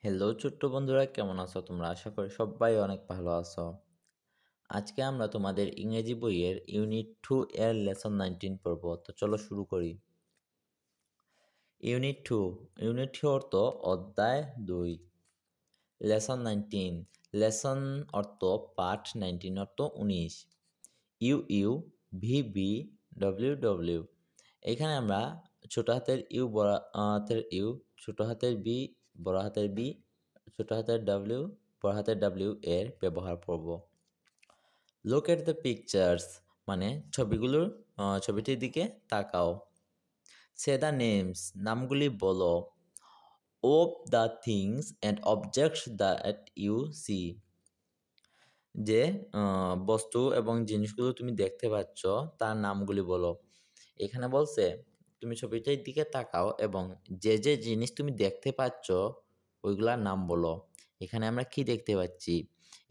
Hello ছোট্ট বন্ধুরা, কেমন আছো তোমরা? আশা করি সবাই অনেক ভালো আছো। আজকে আমরা তোমাদের ইংরেজি বইয়ের ইউনিট 2 এর লেসন 19 পড়ব। তো চলো শুরু করি। ইউনিট 2 অর্থ অধ্যায় 2। লেসন 19 লেসন অর্থ পাঠ, 19 অর্থ 19। U U V V W W. এখানে আমরা ছোট হাতের ইউ, বড় হাতের ইউ, ছোট হাতের বি, বড় হাতের বি, ছোট হাতের ডাব্লিউ, বড় হাতের ডাব্লিউ এর ব্যবহার করব। লুক এট দ্য পিকচার্স মানে ছবিটির দিকে তাকাও। সে দ্য নেমস নামগুলি বলো। Of the things and objects that you see যে বস্তু এবং জিনিসগুলো তুমি দেখতে পাচ্ছ তার নামগুলি বলো। এখানে বলছে তুমি ছবিটার দিকে তাকাও এবং যে যে জিনিস তুমি দেখতে পাচ্ছ ওইগুলার নাম বলো। এখানে আমরা কি দেখতে পাচ্ছি?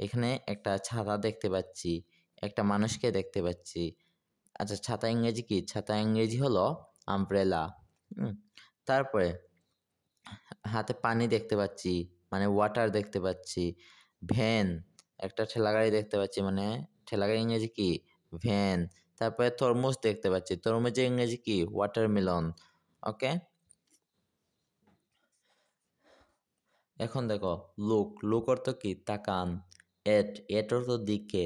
এখানে একটা ছাতা দেখতে পাচ্ছি, একটা মানুষকে দেখতে পাচ্ছি। আচ্ছা, ছাতা ইংরেজি কি? ছাতা ইংরেজি হলো আমব্রেলা। তারপরে হাতে পানি দেখতে পাচ্ছি, মানে ওয়াটার দেখতে পাচ্ছি। ভ্যান, একটা ঠেলাগাড়ি দেখতে পাচ্ছি, মানে ঠেলাগাড়ি ইংরেজি কি? ভ্যান। তারপরে তরমুজ দেখতে পাচ্ছি, তরমুজের ইংরেজি কি? ওয়াটারমেলন। ওকে, এখন দেখো লুক অর্থ কি? তাকান। এট অর্থ দিকে।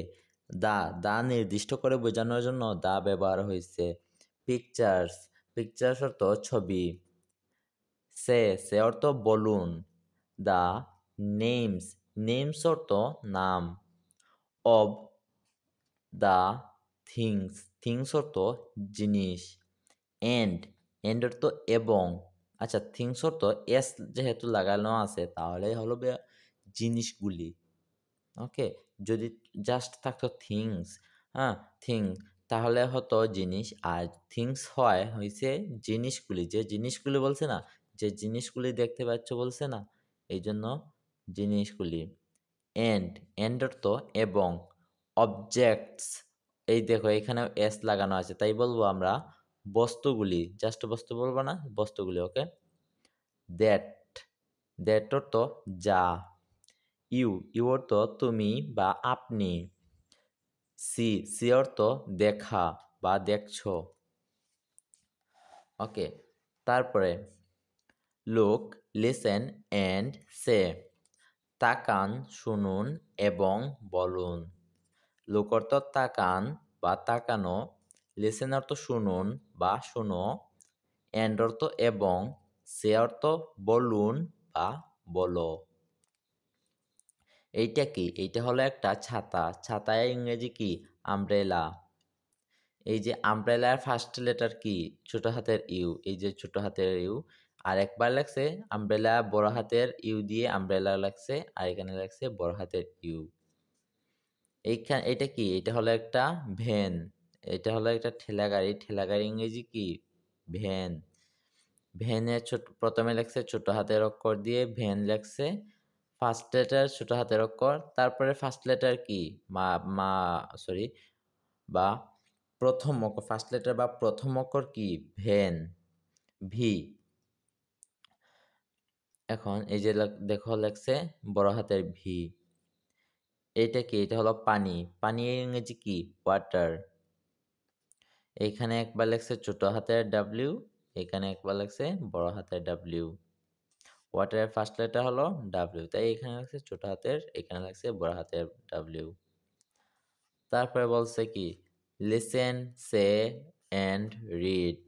দা নির্দিষ্ট করে বোঝানোর জন্য দা ব্যবহার হয়েছে। পিকচার্স অর্থ ছবি। সে অর্থ বলুন। দা নেমস অর্থ নাম। অব দা থিংস অর্থ জিনিস। এন্ড অর্থ এবং। আচ্ছা, থিংস অর্থ এস যেহেতু লাগানো আছে তাহলে হলো জিনিসগুলি। ওকে, যদি জাস্ট থাকতো থিংস, হ্যাঁ থিং, তাহলে হতো জিনিস। আর থিংস হয়েছে জিনিসগুলি, যে জিনিসগুলি বলছে না, যে জিনিসগুলি দেখতে পাচ্ছ বলছে না, এই জন্য জিনিসগুলি। এন্ড অর্থ এবং। অবজেক্টস, এই দেখো এখানে এস লাগানো আছে তাই বলবো আমরা বস্তুগুলি, জাস্ট বস্তু বলবো না, বস্তুগুলি। ওকে, দ্যাট অর্থ যা। ইউ অর্থ তুমি বা আপনি। সি অর্থ দেখা বা দেখছো। ওকে, তারপরে লুক, লিসেন অ্যান্ড সে। তাকান, শুনুন এবং বলুন। লুক অর্থ তাকান বা তাকানো, লিসেন অর্থ শুনুন বা শোনো, অ্যান্ড অর্থ এবং, সে অর্থ বলুন বা বলো। এইটা কি? এইটা হলো একটা ছাতা। ছাতায় ইংরেজি কি? আমব্রেলা। এই যে আমব্রেলার ফার্স্ট লেটার কি? ছোট হাতের ইউ। এই যে ছোট হাতের ইউ। আর একবার লাগছে আমব্রেলা বড় হাতের ইউ দিয়ে আমব্রেলা লাগছে, আর এখানে লাগছে বড় হাতের ইউ। এটা কি? এটা হলো একটা ভ্যান। এটা হলো একটা ঠেলাগাড়ি। ঠেলাগাড়ি ইংরেজি কি? ভ্যান। ভ্যানের প্রথমে লেখছে ছোট হাতের অক্ষর দিয়ে ভ্যান লেখছে। ফার্স্ট লেটার ছোট হাতের অক্ষর, তারপরে ফার্স্ট লেটার কি? মা মা সরি বা প্রথম অক্ষর, ফার্স্ট লেটার বা প্রথম অক্ষর কি? Van, V. এখন এই যে দেখো লেখছে বড় হাতের ভি। এটা কি? এটা হলো পানি। পানি ইংরেজি কি? ওয়াটার। এইখানে একবার লেখছে ছোট হাতের ডাব্লিউ, এখানে একবার লেখছে বড় হাতের ডাব্লিউ। ওয়াটারের ফার্স্ট লেটার হলো ডাব্লিউ, তাই এখানে লেখছে ছোট হাতের, এখানে লেখছে বড় হাতের ডাব্লিউ। তারপরে বলছে কি? Listen, say and read.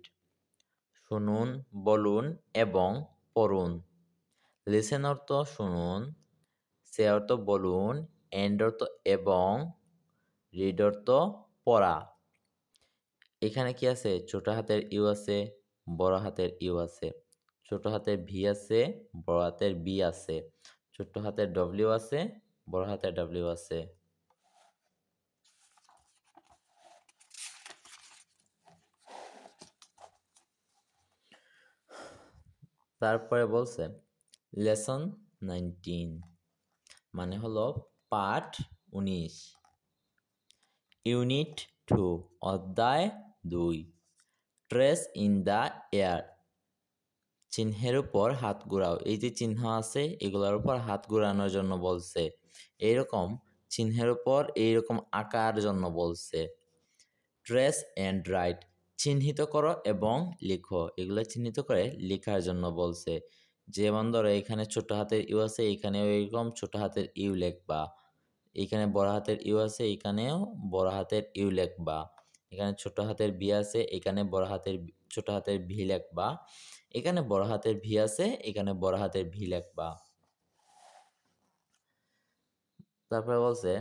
শুনুন, বলুন এবং পড়ুন। লিসেন অর্থ শুনুন, সে অর্থ বলুন, অ্যান্ড অর্থ এবং, রিড অর্থ পড়া। এখানে কি আছে? ছোট হাতের ইউ আছে, বড় হাতের ইউ আছে, ছোট হাতের ভি আছে, বড় হাতের বি আছে, ছোট হাতের ডব্লিউ আছে, বড় হাতের ডব্লিউ আছে। তারপরে বলছে লেসন 19 মানে হলো পাঠ 19। ইউনিট 2 অধ্যায় 2। Trace in the air. চিহ্নের উপর হাত ঘোরাও। এই যে চিহ্ন আছে এগুলোর উপর হাত ঘোরানোর জন্য বলছে। এইরকম চিহ্নের উপর এইরকম আঁকার জন্য বলছে। ট্রেস অ্যান্ড রাইট, চিহ্নিত করো এবং লিখো। এগুলো চিহ্নিত করে লেখার জন্য বলছে। যেমন ধরো এখানে ছোট হাতের ইউ আছে, এখানেও এরকম ছোট হাতের ইউ লিখবা। এখানে বড় হাতের ইউ আছে, এখানেও বড় হাতের ইউ লিখবা। এখানে ছোট হাতের ভি আছে, এখানে বড় হাতের ছোট হাতের ভি লিখবা। এখানে বড় হাতের ভি আছে, এখানে বড় হাতের ভি লিখবা। তারপরে বলছে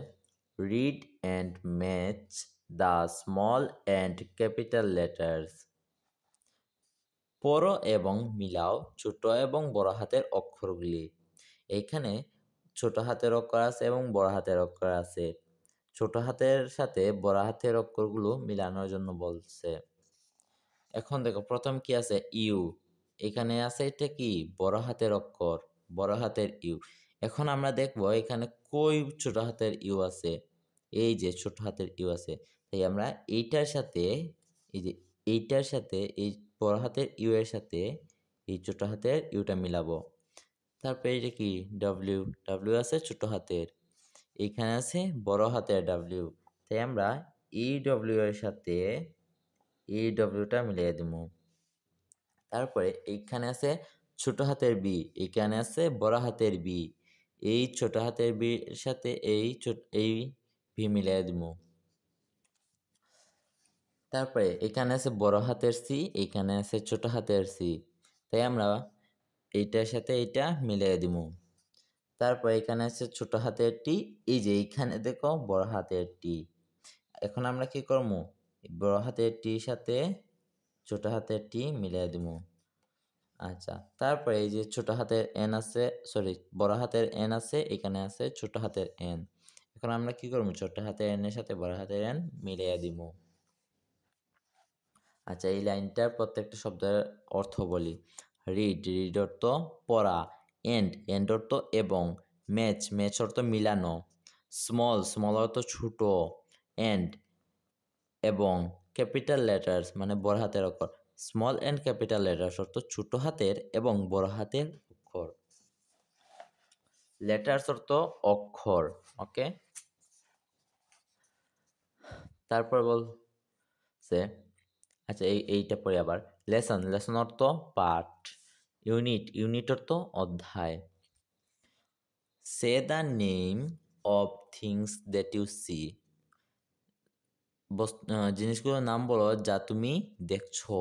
read and match the small and capital letters. পড়ো এবং মিলাও ছোট এবং বড় হাতের অক্ষরগুলি। এইখানে ছোট হাতের অক্ষর আছে এবং বড় হাতের অক্ষর আছে। ছোট হাতের সাথে বড় হাতের অক্ষরগুলো মিলানোর জন্য বলছে। এখন দেখো প্রথম কি আছে ইউ, এখানে আছে এটা কি বড় হাতের অক্ষর, বড় হাতের ইউ। এখন আমরা দেখব এখানে কই ছোট হাতের ইউ আছে, এই যে ছোট হাতের ইউ আছে। তাই আমরা এইটার সাথে এই যে এইটার সাথে এই বড় হাতের ইউ এর সাথে এই ছোট হাতের ইউটা মিলাবো। তারপরে এটা কি ডব্লিউ, ডব্লিউ আছে ছোট হাতের, এইখানে আছে বড় হাতের ডব্লিউ। তাই আমরা এই ডব্লিউ এর সাথে এই ডব্লিউটা মিলিয়ে দিব। তারপরে এইখানে আছে ছোট হাতের বি, এখানে আছে বড় হাতের বি। এই ছোট হাতের বি এর সাথে এই ভি মিলিয়ে দিব। তারপরে এখানে আছে বড় হাতের সি, এখানে আছে ছোট হাতের সি। তাই আমরা এইটার সাথে এইটা মিলিয়ে দিব। তারপর এখানে আছে ছোট হাতের টি, এই যে এইখানে দেখো বড় হাতের টি। এখন আমরা কি করব, বড় হাতের টির সাথে ছোট হাতের টি মিলিয়ে দিব। আচ্ছা, তারপরে এই যে ছোট হাতের এন আছে, সরি বড় হাতের এন আছে, এখানে আছে ছোট হাতের এন। এখন আমরা কি করব, ছোট হাতের এন এর সাথে বড় হাতের এন মিলিয়ে দিব। আচ্ছা, এই লাইনটার প্রত্যেকটা শব্দের অর্থ বলি। রিড, রিড অর্থ পড়া। এন্ড, এন্ড অর্থ এবং। ম্যাচ, ম্যাচ অর্থ মিলানো। স্মল, স্মল অর্থ ছোট। এন্ড এবং। ক্যাপিটাল লেটার্স মানে বড় হাতের অক্ষর। স্মল অ্যান্ড ক্যাপিটাল লেটার্স অর্থ ছোট হাতের এবং বড় হাতের অক্ষর। লেটার্স অর্থ অক্ষর। ওকে, তারপর বলছে আচ্ছা এইটা পড়ি আবার। লেসন, লেসন অর্থ পাঠ। ইউনিট, ইউনিট অর্থ অধ্যায়। Say the name of things that you see, জিনিসগুলোর নাম বলো যা তুমি দেখছো।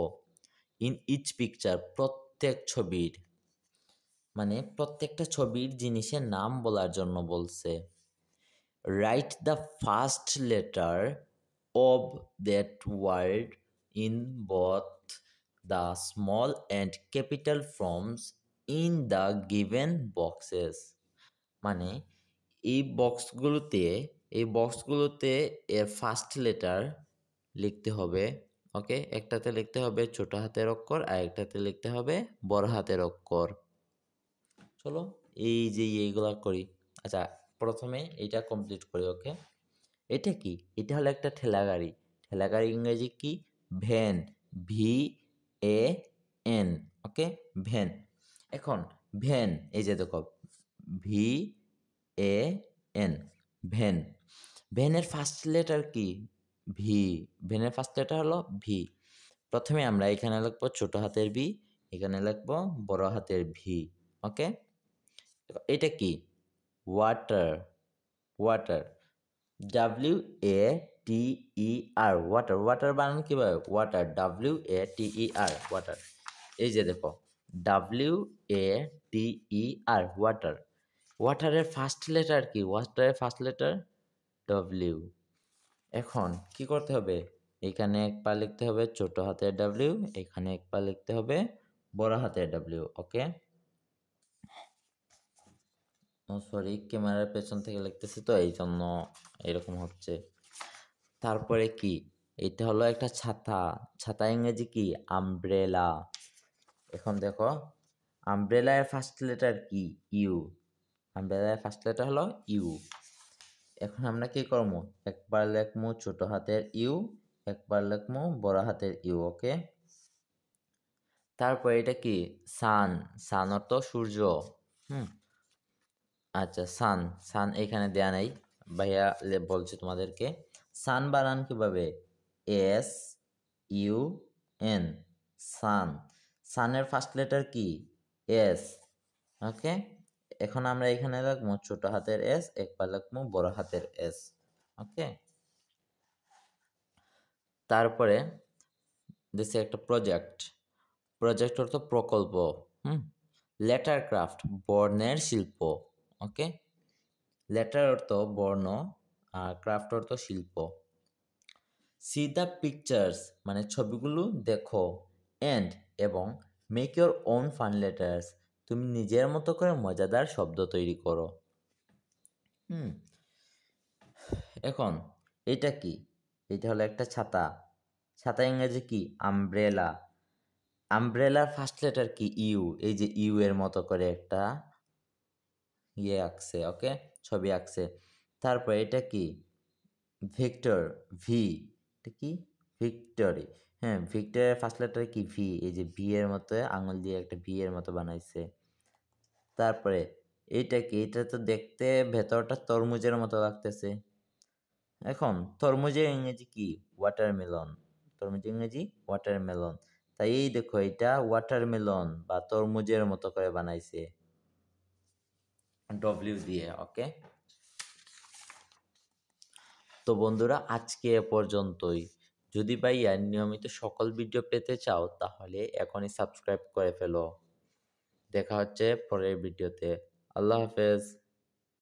ইন ইচ পিকচার, প্রত্যেক ছবির, মানে প্রত্যেকটা ছবির জিনিসের নাম বলার জন্য বলছে। Write the first letter of that word in both the small and capital forms in the given boxes. মানে এই বক্সগুলোতে এর ফার্স্ট লেটার লিখতে হবে। ওকে, একটাতে লিখতে হবে ছোট হাতের অক্ষর আর একটাতে লিখতে হবে বড় হাতের অক্ষর। চলো এই যে এইগুলা করি। আচ্ছা, প্রথমে এইটা কমপ্লিট করি। ওকে, এটা কি, এটা হলো একটা ঠেলা গাড়ি। ঠেলা গাড়ি ইংরেজি কি, van, V A N. Okay, van. এখন ভ্যান, এই যে দেখো ভি এ এন, ভ্যান। ভ্যানের ফার্স্ট লেটার কি, ভি। ভ্যানের ফার্স্ট লেটার হলো ভি। প্রথমে আমরা এখানে লিখবো ছোট হাতের বি, এখানে লিখবো বড় হাতের ভি। ওকে, এটা কি, water, water, W A T E R, water. Water বানান কিভাবে, water, W A T E R, water. এই যে দেখো W A T E R, water. ওয়াটারের ফার্স্ট লেটার কি, ওয়াটারের ফার্স্ট লেটার ডব্লিউ। এখন কি করতে হবে, এখানে এক পা লিখতে হবে ছোট হাতের ডাব্লিউ, এখানে এক পা লিখতে হবে বড় হাতের ডাব্লিউ। ওকে, সরি ক্যামেরার পেছন থেকে লিখতেছি তো এই জন্য এরকম হচ্ছে। তারপরে কি, এটা হলো একটা ছাতা। ছাতা ইংরেজি কি, আমব্রেলা। এখন দেখো আমব্রেলার ফার্স্ট লেটার কি, ইউ। আমব্রেলার ফার্স্ট লেটার হলো ইউ। এখন আমরা কি করবো, একবার লিখবো ছোট হাতের ইউ, একবার লিখবো বড় হাতের ইউ। ওকে, তারপর এটা কি? সান। সান অর্থ সূর্য। হুম, আচ্ছা সান। সান এখানে দেয়া নাই, ভাইয়া বলছে তোমাদেরকে। সান বানান কিভাবে? এস ইউ এন, সান। সানের ফার্স্ট লেটার কি? এস। ওকে, এখন আমরা এখানে রাখবো ছোট হাতের এস, একবার রাখবো বড় হাতের এস। ওকে, তারপরে দিছে একটা প্রজেক্ট। প্রজেক্ট অর্থ প্রকল্প। হুম, লেটার ক্রাফট বর্ণের শিল্প। ওকে, লেটার অর্থ বর্ণ আর ক্রাফট অর্থ শিল্প। সি দ্য পিকচার্স মানে ছবিগুলো দেখো, এন্ড এবং make your own fun letters তুমি নিজের মতো করে মজাদার শব্দ তৈরি করো। হুম, এখন এটা কি? এটা হলো একটা ছাতা। ছাতা ইংরেজি কি? আমব্রেলা। আমব্রেলার ফার্স্ট লেটার কি? ইউ। এই যে ইউ এর মতো করে একটা আঁকছে। ওকে, ছবি আঁকছে। তারপর এটা কি? Victor, V. এটা কি? ভিক্টরি। হ্যাঁ, ভিক্টরের ফার্স্ট লেটার কি? ভি। এই যে ভি এর মতো আঙুল দিয়ে একটা ভি এর মতো বানাইছে। তারপরে এইটা কি? এটা তো দেখতে ভেতরটা তরমুজের মতো লাগতেছে। এখন তরমুজের ইংরেজি কি? ওয়াটারমেলন। তরমুজের ইংরেজি ওয়াটারমেলন। তাই এই দেখো এটা ওয়াটারমেলন বা তরমুজের মতো করে বানাইছে ডব্লিউ দিয়ে। ওকে, তো বন্ধুরা আজকে এ পর্যন্তই। যদি ভাইয়া নিয়মিত সকল ভিডিও পেতে চাও তাহলে এখনই সাবস্ক্রাইব করে ফেলো। দেখা হচ্ছে পরের ভিডিওতে। আল্লাহ হাফেজ।